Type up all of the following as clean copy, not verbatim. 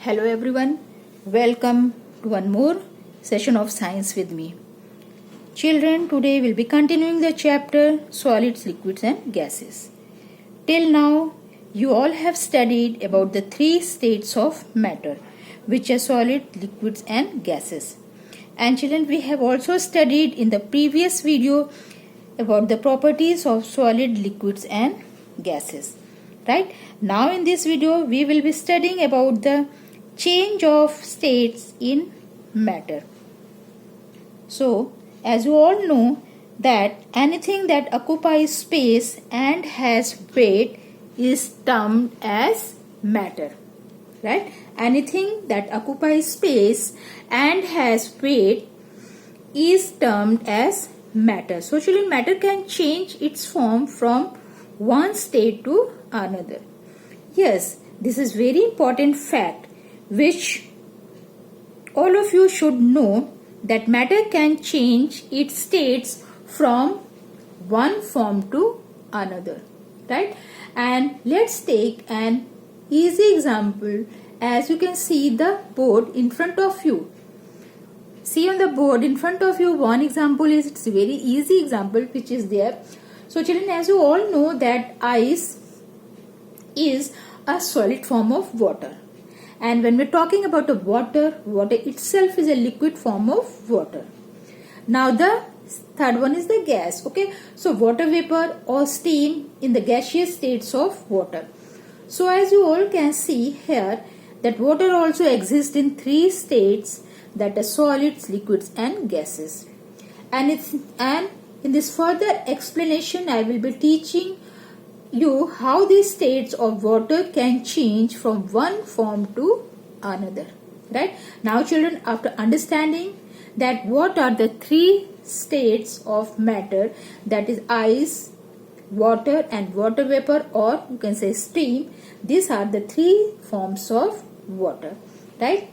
Hello everyone, welcome to one more session of Science with me. Children, today we'll be continuing the chapter Solids, Liquids and Gases. Till now, you all have studied about the three states of matter, which are solid, liquids and gases. And children, we have also studied in the previous video about the properties of solid, liquids and gases. Right? Now in this video, we will be studying about the change of states in matter. So, as you all know that anything that occupies space and has weight is termed as matter. Right? Anything that occupies space and has weight is termed as matter. So, children, matter can change its form from one state to another. Yes, this is very important fact which all of you should know, that matter can change its states from one form to another, right? And let's take an easy example. As you can see the board in front of you. See on the board in front of you, one example is, it's a very easy example which is there. So children, as you all know that ice is a solid form of water. And when we're talking about the water itself is a liquid form of water. Now the third one is the gas. Okay, so water vapor or steam in the gaseous states of water. So as you all can see here that water also exists in three states, that are solids, liquids and gases. And in this further explanation I will be teaching you how these states of water can change from one form to another. Right? Now children, after understanding that what are the three states of matter, that is ice, water and water vapor, or you can say steam, these are the three forms of water. Right?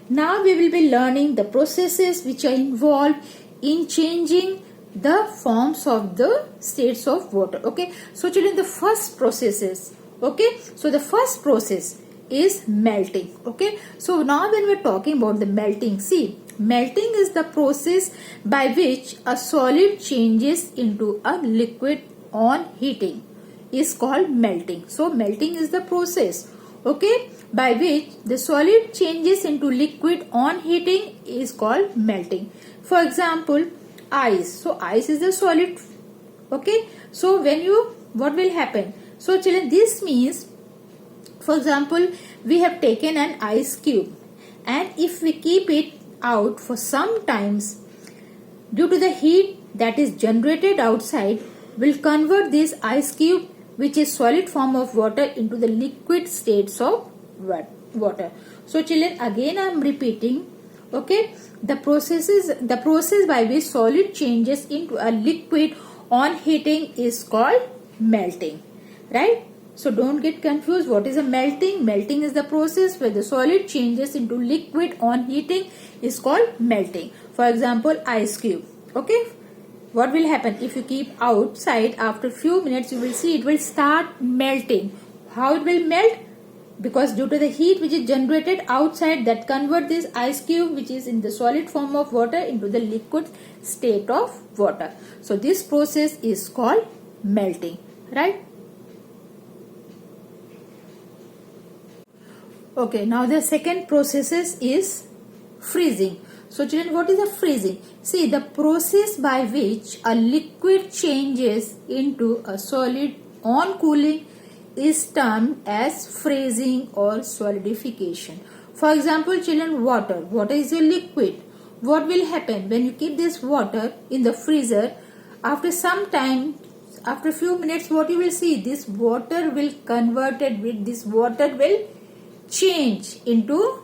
Now we will be learning the processes which are involved in changing the forms of the states of water. Okay, so children, the first process is, okay, so the first process is melting. Okay, so now when we're talking about the melting, see, melting is the process by which a solid changes into a liquid on heating, is called melting. So melting is the process, okay, by which the solid changes into liquid on heating, is called melting. For example, ice. So ice is a solid. Okay, so what will happen? So children, this means, for example, we have taken an ice cube, and if we keep it out for some times, due to the heat that is generated outside, will convert this ice cube, which is solid form of water, into the liquid states of water. So children, again I am repeating, okay, the process by which solid changes into a liquid on heating is called melting. Right? So don't get confused. What is a melting? Melting is the process where the solid changes into liquid on heating, is called melting. For example, ice cube. Okay, what will happen if you keep outside? After few minutes you will see it will start melting. How it will melt? Because due to the heat which is generated outside, that convert this ice cube, which is in the solid form of water, into the liquid state of water. So this process is called melting. Right? Okay, now the second process is freezing. So children, what is the freezing? See, the process by which a liquid changes into a solid on cooling is termed as freezing or solidification. For example, children, water. Water is a liquid. What will happen when you keep this water in the freezer? After some time, after a few minutes, what you will see? This water will change into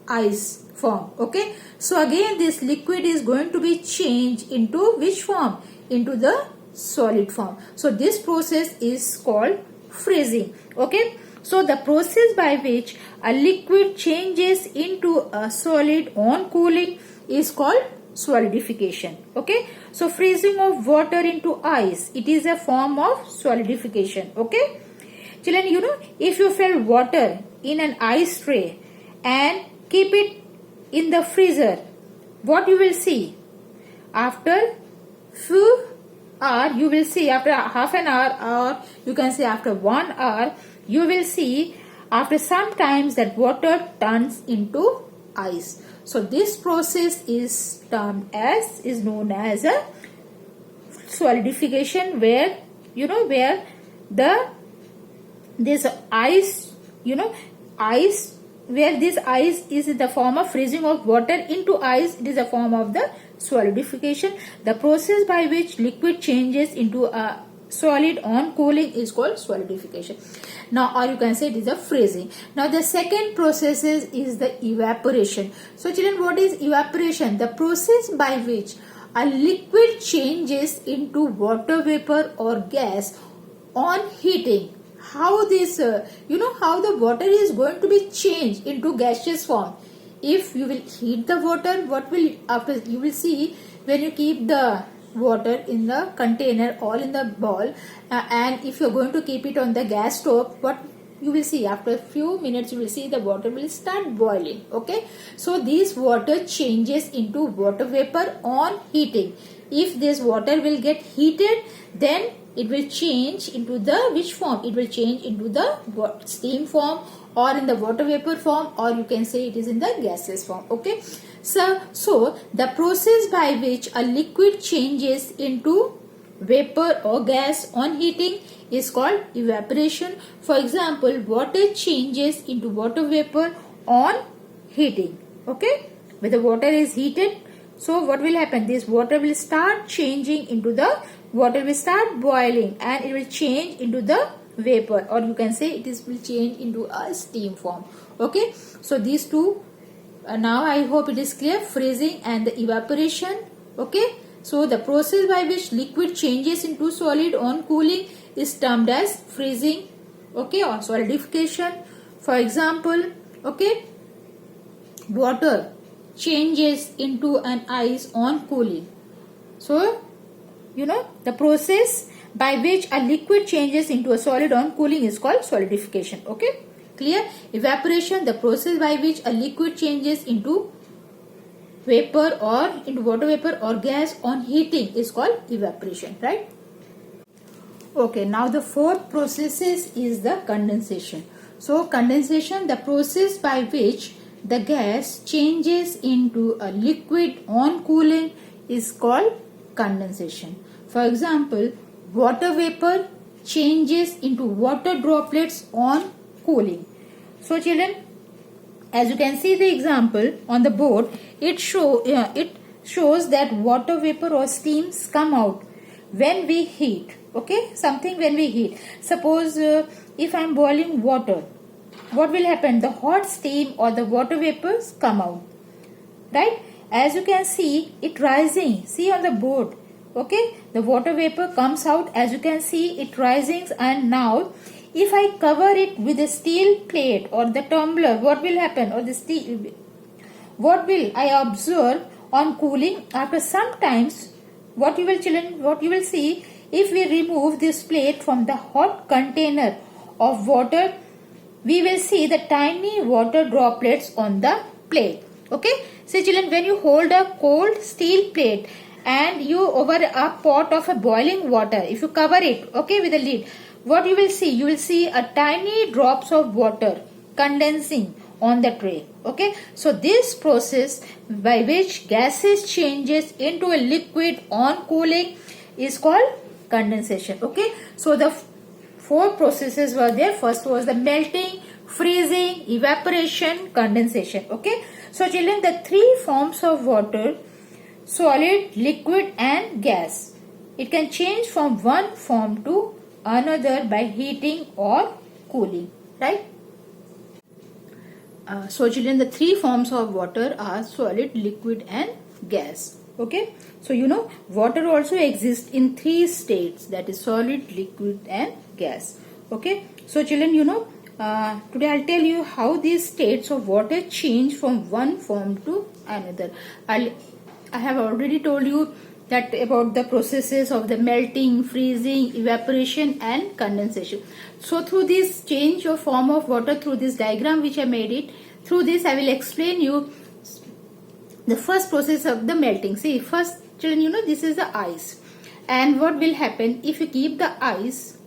ice form. Okay. So again, this liquid is going to be changed into which form? Into the solid form. So this process is called freezing. Okay, so the process by which a liquid changes into a solid on cooling is called solidification. Okay, so freezing of water into ice, it is a form of solidification. Okay, children, if you fill water in an ice tray and keep it in the freezer, what you will see? After few hour, you will see, after half an hour, or you can say after 1 hour, you will see after some times that water turns into ice. So this process is known as a solidification, where where this ice, ice, where this ice is in the form of freezing of water into ice, it is a form of the solidification. The process by which liquid changes into a solid on cooling is called solidification. Now, or you can say it is a freezing. Now the second process is the evaporation. So children, what is evaporation? The process by which a liquid changes into water vapor or gas on heating. How this how the water is going to be changed into gaseous form. If you will heat the water, what will after you will see when you keep the water in the container or in the bowl, and if you are going to keep it on the gas stove, what you will see after a few minutes, you will see the water will start boiling. Okay, so this water changes into water vapor on heating. If this water will get heated, then it will change into the which form? It will change into the steam form, or in the water vapor form, or you can say it is in the gaseous form. Okay, so the process by which a liquid changes into vapor or gas on heating is called evaporation. For example, water changes into water vapor on heating. Okay, when the water is heated, so what will happen? This water will start changing into the water will start boiling, and it will change into the vapor, or you can say will change into a steam form. Okay, so these two, now I hope it is clear, freezing and the evaporation. Okay, so the process by which liquid changes into solid on cooling is termed as freezing, okay, or solidification. For example, okay, water changes into an ice on cooling. So the process by which a liquid changes into a solid on cooling is called solidification. Okay, clear? Evaporation, the process by which a liquid changes into vapor or into water vapor or gas on heating is called evaporation, right? Okay, now the fourth process is the condensation. So condensation, the process by which the gas changes into a liquid on cooling is called condensation. For example, water vapor changes into water droplets on cooling. So children, as you can see the example on the board, it shows that water vapor or steams come out when we heat. Okay, something when we heat. Suppose if I am boiling water, what will happen? The hot steam or the water vapors come out, right? As you can see, it rising. See on the board. Okay, the water vapor comes out, as you can see it rising, and now if I cover it with a steel plate or the tumbler, what will happen? Or the steel, what will I observe on cooling? After some times, what you will see, if we remove this plate from the hot container of water, we will see the tiny water droplets on the plate. Okay, so children, when you hold a cold steel plate and you over a pot of a boiling water, if you cover it, okay, with a lid, what you will see? You will see a tiny drops of water condensing on the tray. Okay, so this process by which gases changes into a liquid on cooling is called condensation. Okay, so the four processes were there. First was the melting, freezing, evaporation, condensation. Okay, so children, the three forms of water: solid, liquid and gas. It can change from one form to another by heating or cooling, right? So children, the three forms of water are solid, liquid and gas. Okay, so water also exists in three states, that is solid, liquid and gas. Okay, so children, today I'll tell you how these states of water change from one form to another. I have already told you that about the processes of the melting, freezing, evaporation and condensation. So through this change of form of water, through this diagram which I made it, through this I will explain you the first process of the melting. See, first children, this is the ice, and what will happen if you keep the ice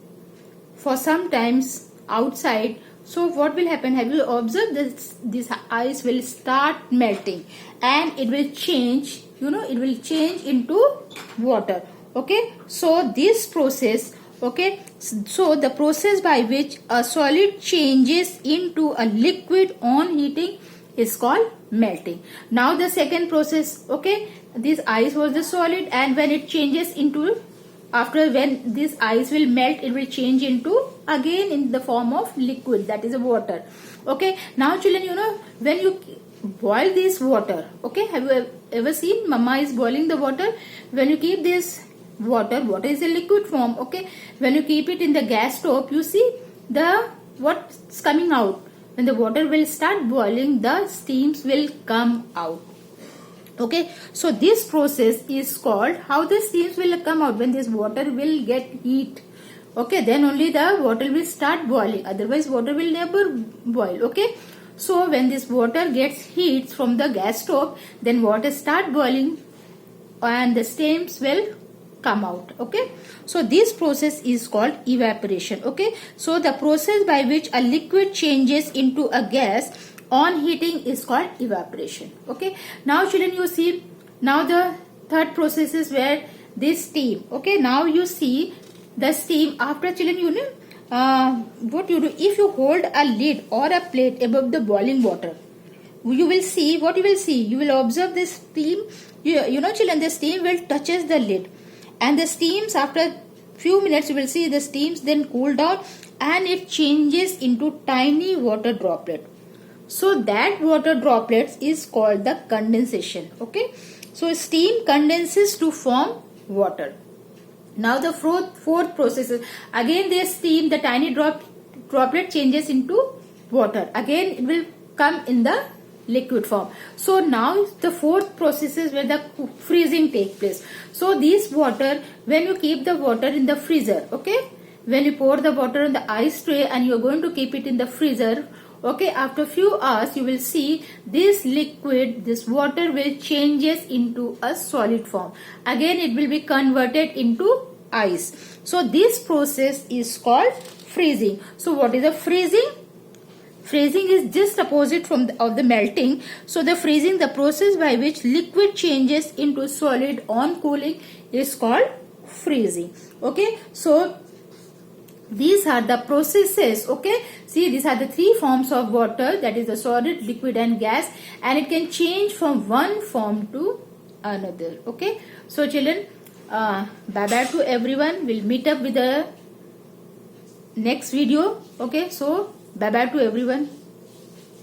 for some times outside? So what will happen? Have you observed this ice will start melting and it will change, it will change into water. Okay, so this process, okay, so the process by which a solid changes into a liquid on heating is called melting. Now the second process, okay, this ice was the solid, and when it changes into, after when this ice will melt, it will change into again in the form of liquid, that is a water. Okay, now children, when you boil this water, okay, have you ever seen mama is boiling the water? When you keep this water is a liquid form. Okay, when you keep it in the gas stove, you see the what's coming out. When the water will start boiling, the steams will come out. Okay, so this process is called, how the steams will come out? When this water will get heat, okay, then only the water will start boiling, otherwise water will never boil. Okay, so when this water gets heat from the gas stove, then water start boiling and the steams will come out. Okay, so this process is called evaporation. Okay, so the process by which a liquid changes into a gas on heating is called evaporation. Okay, now children, you see, now the third process is where this steam. Okay, now you see the steam after, children, what you do, if you hold a lid or a plate above the boiling water, you will see, what you will see, you will observe this steam, children, the steam will touches the lid, and the steams after few minutes you will see the steams then cool down and it changes into tiny water droplet. So that water droplets is called the condensation. Okay, so steam condenses to form water. Now the fourth process is, again the steam, the tiny droplet changes into water. Again it will come in the liquid form. So now the fourth process is where the freezing takes place. So this water, when you keep the water in the freezer, okay, when you pour the water on the ice tray and you are going to keep it in the freezer, okay, after few hours you will see this liquid, this water will changes into a solid form. Again it will be converted into ice. So this process is called freezing. So what is the freezing? Freezing is just opposite of the melting. So the freezing, the process by which liquid changes into solid on cooling, is called freezing. Okay, so these are the processes. Okay, see, these are the three forms of water, that is the solid, liquid and gas, and it can change from one form to another. Okay, so children, bye bye to everyone. We'll meet up with the next video. Okay, so bye bye to everyone.